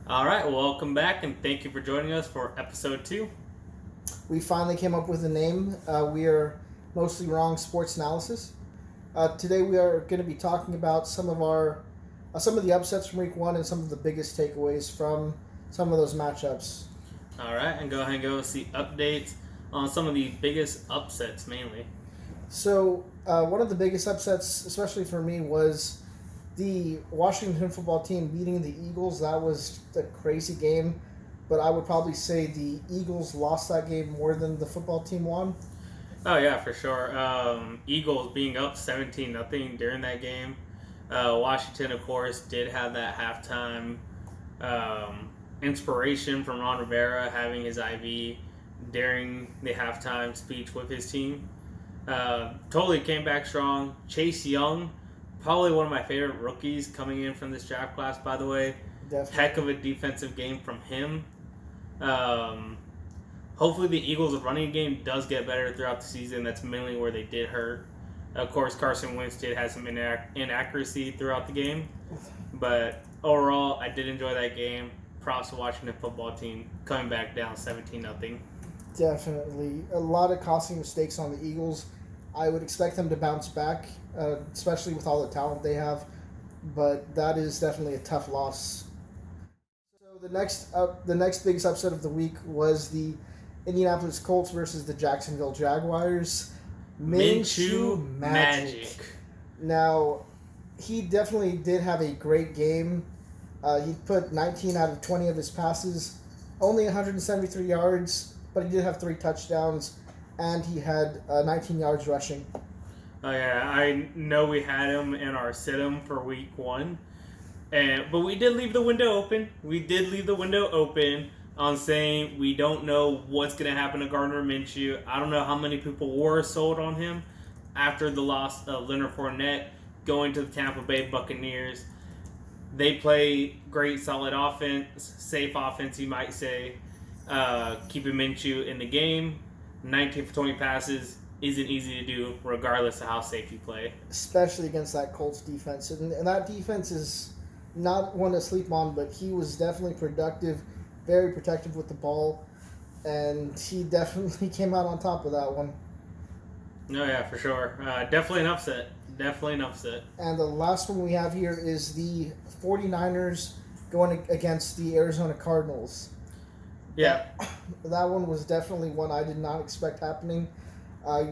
All right, welcome back, and thank you for joining us for episode 2. We finally came up with a name. We are mostly wrong sports analysis. Today we are going to be talking about some of the upsets from week one and some of the biggest takeaways from some of those matchups. All right, and go ahead and go see updates on some of the biggest upsets mainly. So one of the biggest upsets, especially for me, was the Washington football team beating the Eagles. That was a crazy game, but I would probably say the Eagles lost that game more than the football team won. Oh yeah, for sure. Eagles being up 17-0 during that game. Washington, of course, did have that halftime inspiration from Ron Rivera having his IV during the halftime speech with his team. Totally came back strong. Chase Young, probably one of my favorite rookies coming in from this draft class, by the way. Definitely. Heck of a defensive game from him. Hopefully, the Eagles' running game does get better throughout the season. That's mainly where they did hurt. Of course, Carson Wentz did have some inaccuracy throughout the game. But overall, I did enjoy that game. Props to Washington football team coming back down 17-0. Definitely. A lot of costly mistakes on the Eagles. I would expect them to bounce back, especially with all the talent they have. But that is definitely a tough loss. So the next biggest upset of the week was the Indianapolis Colts versus the Jacksonville Jaguars. Minshew Magic. Now, he definitely did have a great game. He put 19 out of 20 of his passes, only 173 yards, but he did have 3 touchdowns, and he had 19 yards rushing. Oh yeah, I know we had him in our sit-em for week 1, but we did leave the window open. We did leave the window open on saying we don't know what's going to happen to Gardner Minshew. I don't know how many people were sold on him after the loss of Leonard Fournette going to the Tampa Bay Buccaneers. They play great, solid offense, safe offense, you might say. Keeping Minshew in the game, 19 for 20 passes isn't easy to do, regardless of how safe you play. Especially against that Colts defense. And that defense is not one to sleep on, but he was definitely productive, very protective with the ball, and he definitely came out on top of that one. No, yeah, for sure. Definitely an upset. Definitely an upset. And the last one we have here is the 49ers going against the Arizona Cardinals. Yeah. That one was definitely one I did not expect happening.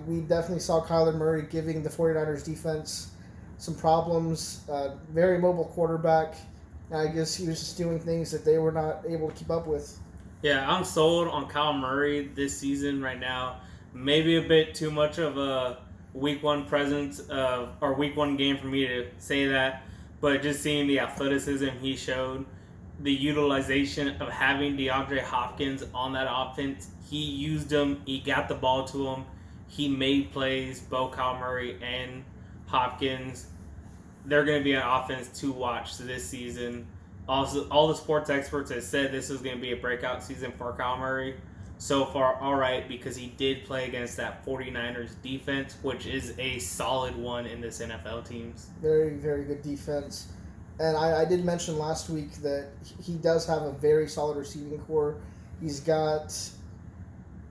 We definitely saw Kyler Murray giving the 49ers defense some problems. Very mobile quarterback. I guess he was just doing things that they were not able to keep up with. Yeah, I'm sold on Kyle Murray this season right now. Maybe a bit too much of a week 1 presence or week 1 game for me to say that, but just seeing the athleticism he showed, the utilization of having DeAndre Hopkins on that offense, he used him, he got the ball to him, he made plays, both Kyle Murray and Hopkins. They're going to be an offense to watch this season. Also, all the sports experts have said this is going to be a breakout season for Kyle Murray. So far, all right, because he did play against that 49ers defense, which is a solid one in this NFL teams. Very, very good defense. And I did mention last week that he does have a very solid receiving core. He's got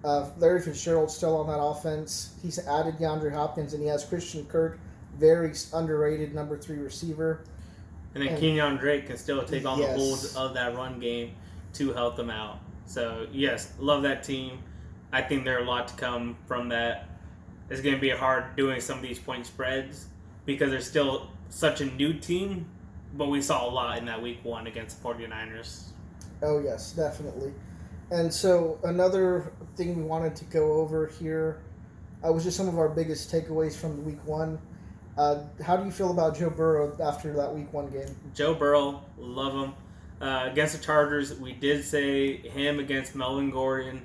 Larry Fitzgerald still on that offense. He's added DeAndre Hopkins, and he has Christian Kirk, very underrated number 3 receiver. And then Kenyon Drake can still take on the Yes. holds of that run game to help them out. So, yes, love that team. I think there are a lot to come from that. It's going to be hard doing some of these point spreads because they're still such a new team, but we saw a lot in that week 1 against the 49ers. Oh, yes, definitely. And so another thing we wanted to go over here was just some of our biggest takeaways from the week 1. How do you feel about Joe Burrow after that week 1 game? Joe Burrow, love him. Against the Chargers, we did say him against Melvin Gordon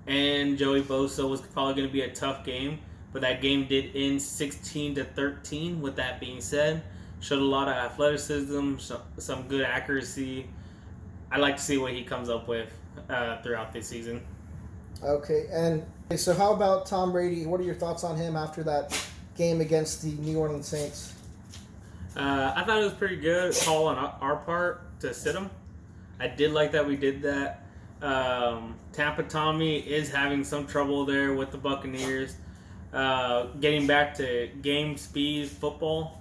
and Joey Bosa was probably going to be a tough game, but that game did end 16-13. With that being said, showed a lot of athleticism, some good accuracy. I'd like to see what he comes up with throughout this season. Okay, and so how about Tom Brady? What are your thoughts on him after that game against the New Orleans Saints? I thought it was pretty good call on our part to sit him. I did like that we did that. Tampa Tommy is having some trouble there with the Buccaneers. Getting back to game speed football.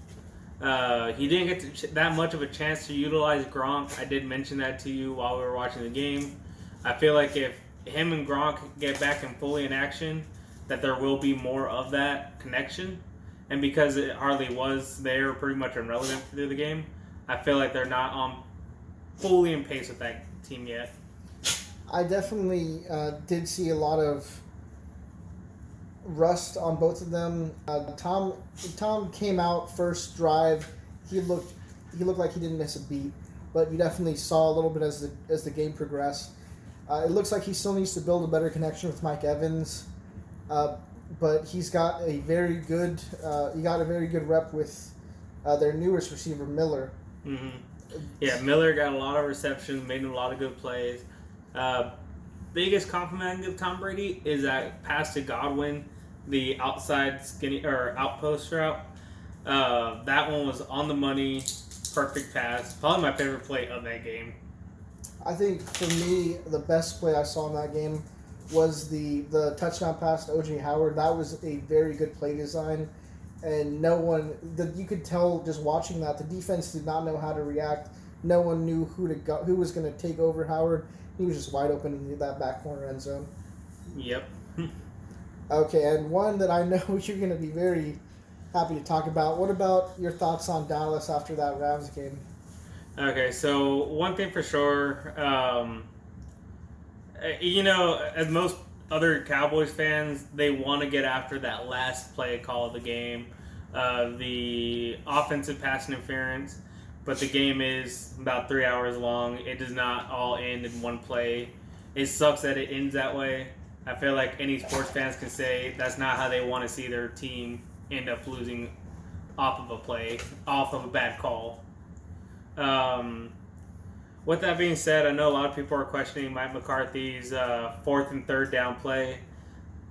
He didn't get that much of a chance to utilize Gronk. I did mention that to you while we were watching the game. I feel like if him and Gronk get back and fully in action, that there will be more of that connection. And because it hardly was there, pretty much irrelevant through the game, I feel like they're not on fully in pace with that team yet. I definitely did see a lot of rust on both of them. Tom came out first drive. He looked like he didn't miss a beat, but you definitely saw a little bit as the game progressed. It looks like he still needs to build a better connection with Mike Evans, but he's got a very good rep with their newest receiver Miller. Mm-hmm. Yeah, Miller got a lot of receptions, made a lot of good plays. Biggest compliment I can give Tom Brady is that pass to Godwin, the outside skinny or outpost route. That one was on the money, perfect pass. Probably my favorite play of that game. I think for me, the best play I saw in that game was the touchdown pass to O.J. Howard. That was a very good play design, and you could tell just watching that the defense did not know how to react. No one knew who was going to take over Howard. He was just wide open in that back corner end zone. Yep. Okay, and one that I know you're going to be very happy to talk about. What about your thoughts on Dallas after that Rams game? Okay, so one thing for sure, as most other Cowboys fans, they want to get after that last play call of the game, the offensive pass interference. But the game is about 3 hours long. It does not all end in one play. It sucks that it ends that way. I feel like any sports fans can say that's not how they want to see their team end up losing off of a play, off of a bad call. With that being said, I know a lot of people are questioning Mike McCarthy's 4th and 3rd down play.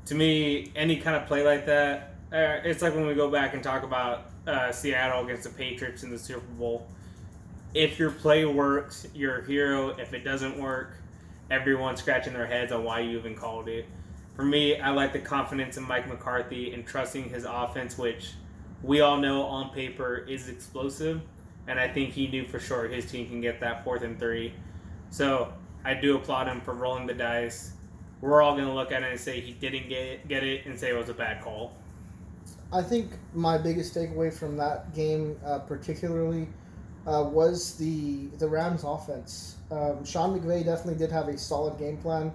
To me, any kind of play like that, it's like when we go back and talk about Seattle against the Patriots in the Super Bowl. If your play works, you're a hero. If it doesn't work, everyone's scratching their heads on why you even called it. For me, I like the confidence in Mike McCarthy and trusting his offense, which we all know on paper is explosive. And I think he knew for sure his team can get that 4th and 3. So I do applaud him for rolling the dice. We're all going to look at it and say he didn't get it and say it was a bad call. I think my biggest takeaway from that game particularly was the Rams offense. Sean McVay definitely did have a solid game plan.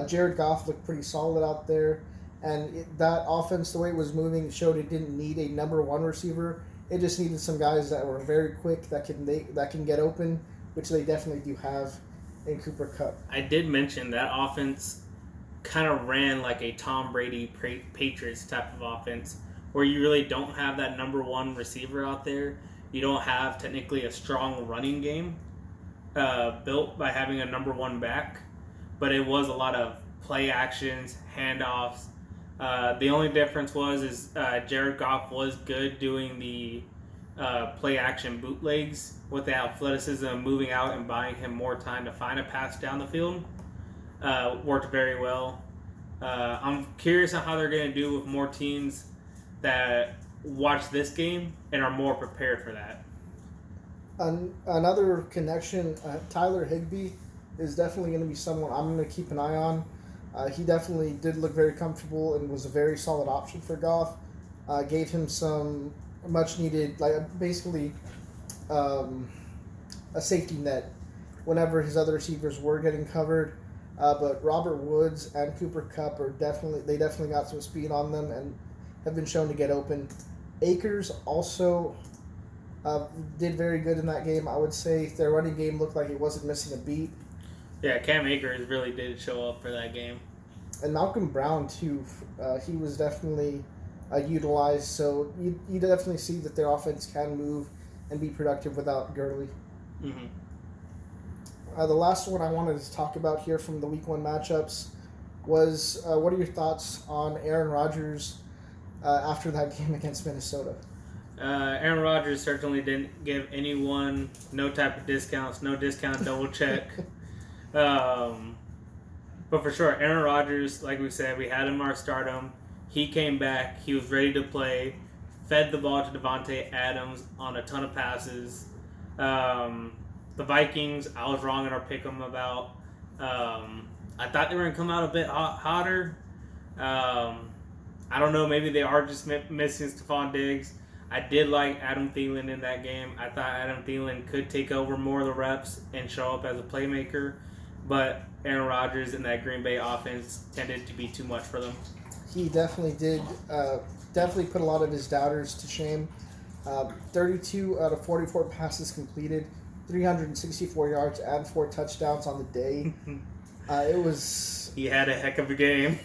Jared Goff looked pretty solid out there. And that offense, the way it was moving, showed it didn't need a number one receiver. It just needed some guys that were very quick that can get open, which they definitely do have in Cooper Kupp. I did mention that offense kind of ran like a Tom Brady Patriots type of offense, where you really don't have that number one receiver out there. You don't have technically a strong running game built by having a number one back, but it was a lot of play actions, handoffs. The only difference is Jared Goff was good doing the play action bootlegs with the athleticism, moving out and buying him more time to find a pass down the field. Worked very well. I'm curious on how they're going to do with more teams that watch this game and are more prepared for that. Another connection, Tyler Higbee is definitely going to be someone I'm going to keep an eye on. He definitely did look very comfortable and was a very solid option for Goff. Gave him some much needed, basically a safety net whenever his other receivers were getting covered. But Robert Woods and Cooper Kupp they definitely got some speed on them and have been shown to get open. Akers also did very good in that game. I would say their running game looked like it wasn't missing a beat. Yeah, Cam Akers really did show up for that game. And Malcolm Brown, too, he was definitely utilized. So you definitely see that their offense can move and be productive without Gurley. Mm-hmm. The last one I wanted to talk about here from the Week 1 matchups was what are your thoughts on Aaron Rodgers after that game against Minnesota? Aaron Rodgers certainly didn't give anyone no type of discounts, no discount double check. Um, but for sure, Aaron Rodgers, like we said, we had him our stardom. He came back. He was ready to play. Fed the ball to Devontae Adams on a ton of passes. Um, the Vikings, I was wrong in our pick 'em about. I thought they were going to come out a bit hotter. I don't know. Maybe they are just missing Stephon Diggs. I did like Adam Thielen in that game. I thought Adam Thielen could take over more of the reps and show up as a playmaker, but Aaron Rodgers and that Green Bay offense tended to be too much for them. He definitely did. Definitely put a lot of his doubters to shame. 32 out of 44 passes completed, 364 yards, and 4 touchdowns on the day. It was. He had a heck of a game.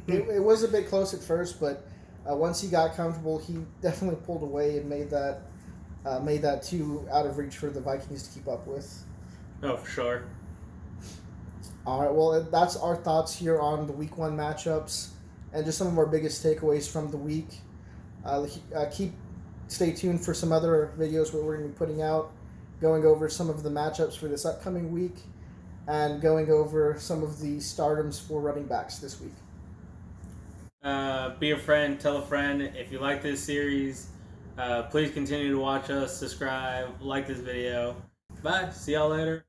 It was a bit close at first, but once he got comfortable, he definitely pulled away and made that too out of reach for the Vikings to keep up with. Oh, for sure. All right, well, that's our thoughts here on the Week 1 matchups and just some of our biggest takeaways from the week. Stay tuned for some other videos where we're going to be putting out, going over some of the matchups for this upcoming week, and going over some of the stardoms for running backs this week. Be a friend, tell a friend. If you like this series, please continue to watch us, subscribe, like this video. Bye. See y'all later.